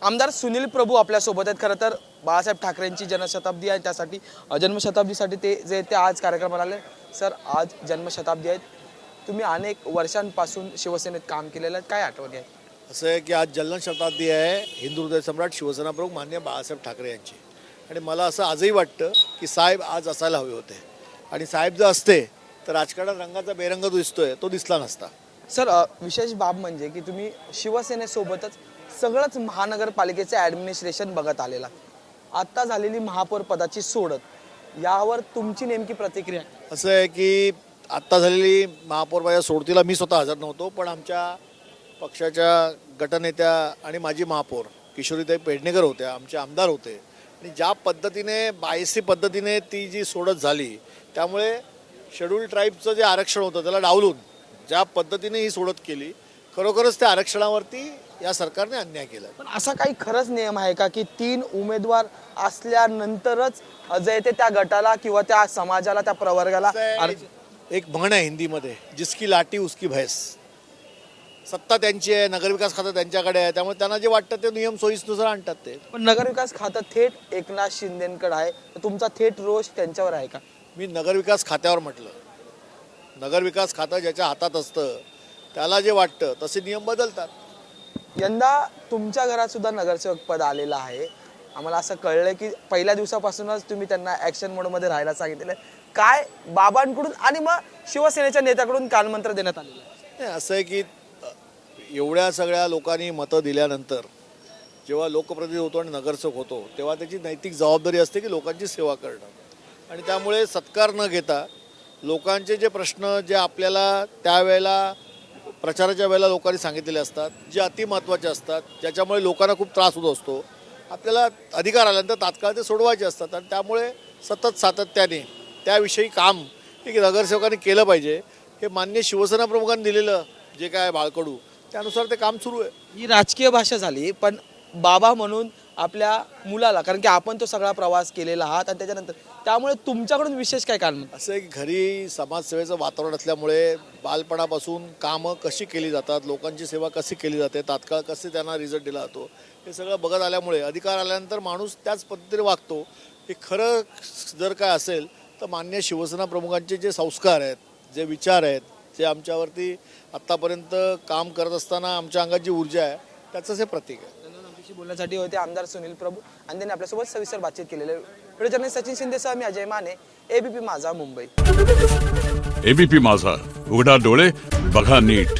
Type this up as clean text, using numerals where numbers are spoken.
आमदार सुनील प्रभू आपल्यासोबत आहेत। खरं तर बाळासाहेब ठाकरेंची जन्मशताब्दी आहे, त्यासाठी जन्मशताब्दीसाठी ते आज कार्यक्रमाला आले। सर, आज जन्मशताब्दी आहे, तुम्ही अनेक वर्षांपासून शिवसेनेत काम केलेलं आहे, काय आठवणी आहेत? असं आहे की आज जन्मशताब्दी आहे हिंदू हृदय सम्राट शिवसेना प्रमुख माननीय बाळासाहेब ठाकरे यांची। आणि मला असं आजही वाटतं की साहेब आज असायला हवे होते, आणि साहेब जर असते तर राजकारणात रंगाचा बेरंग जो दिसतोय तो दिसला नसता। सर, विशेष बाब म्हणजे की तुम्ही शिवसेनेसोबतच सगळंच महानगरपालिकेचे ॲडमिनिस्ट्रेशन बघत आलेला। आता झालेली महापौर पदाची सोडत यावर तुमची नेमकी प्रतिक्रिया? असं आहे की आत्ता झालेली महापौर पदाच्या सोडतीला मी स्वतः हजर नव्हतो, पण आमच्या पक्षाच्या गटनेत्या आणि माजी महापौर किशोरीताई पेडणेकर होत्या, आमचे आमदार होते, आणि ज्या पद्धतीने बायसी पद्धतीने ती जी सोडत झाली, त्यामुळे शेड्यूल ट्राईबचं जे आरक्षण होतं त्याला डावलून ज्या पद्धतीने ही सोडत केली, खरोखरच त्या आरक्षणावरती या सरकारने अन्याय केला। पण असा काही खरंच नियम आहे का की 3 उमेदवार असल्यानंतरच जे येते त्या गटाला किंवा त्या समाजाला, त्या प्रवर्गाला? एक म्हण आहे हिंदीमध्ये, जिसकी लाठी उसकी भैंस। सत्ता त्यांची आहे, नगरविकास खातं त्यांच्याकडे आहे, त्यामुळे त्यांना जे वाटतं ते नियम सोयीनुसार आणतात ते। पण नगरविकास खातं थेट एकनाथ शिंदेंकडे आहे, तर तुमचा थेट रोष त्यांच्यावर आहे का? मी नगरविकास खात्यावर म्हटलं, नगरविकास खातं ज्याच्या हातात असतं त्याला जे वाटतं तसे नियम बदलतात। यंदा तुमच्या घरात सुद्धा नगरसेवक पद आलेलं आहे, आम्हाला असं कळलं की पहिल्या दिवसापासूनच तुम्ही त्यांना ॲक्शन मोडमध्ये राहायला सांगितलेलं आहे। काय बाबांकडून आणि मग शिवसेनेच्या नेत्याकडून कानमंत्र देण्यात आलेलं आहे? नाही, असं आहे की एवढ्या सगळ्या लोकांनी मतं दिल्यानंतर जेव्हा लोकप्रतिनिधी होतो आणि नगरसेवक होतो तेव्हा त्याची नैतिक जबाबदारी असते की लोकांची सेवा करणं, आणि त्यामुळे सत्कार न घेता लोकांचे जे प्रश्न जे आपल्याला त्यावेळेला प्रचाराच्या वेळेला लोकांनी सांगितलेले असतात, जे अतिमहत्त्वाचे असतात, ज्याच्यामुळे लोकांना खूप त्रास होत असतो, आपल्याला अधिकार आल्यानंतर तात्काळ ते सोडवायचे असतात, आणि त्यामुळे सतत सातत्याने त्याविषयी काम हे नगरसेवकांनी केलं पाहिजे। हे मान्य शिवसेना प्रमुखांनी दिलेलं जे काय बाळकडू त्यानुसार ते काम सुरू आहे। ही राजकीय भाषा झाली, पण बाबा म्हणून आपल्या मुलाला, कारण की आपण तो सगळा प्रवास केलेला आहात आणि त्याच्यानंतर त्यामुळे तुमच्याकडून विशेष काय कानमंत्र? असं आहे की घरी समाजसेवेचं वातावरण असल्यामुळे बालपणापासून कामं कशी केली जातात, लोकांची सेवा कशी केली जाते, तात्काळ कसे त्यांना रिझल्ट दिला जातो, हे सगळं बघत आल्यामुळे अधिकार आल्यानंतर माणूस त्याच पद्धतीने वागतो। हे खरं जर काय असेल तर मान्य शिवसेना प्रमुखांचे जे संस्कार आहेत, जे विचार आहेत, जे आमच्यावरती आत्तापर्यंत काम करत असताना आमच्या अंगात जी ऊर्जा आहे त्याचंच हे प्रतीक आहे। आमच्याशी बोलण्यासाठी होते आमदार सुनील प्रभू, आणि त्यांनी आपल्यासोबत सविस्तर बातचीत केलेली आहे। व्हिडिओ जर्नलिस्ट सचिन शिंदेसह मी अजय माने, एबीपी माझा, मुंबई। एबीपी माझा, उघडा डोळे बघा नीट।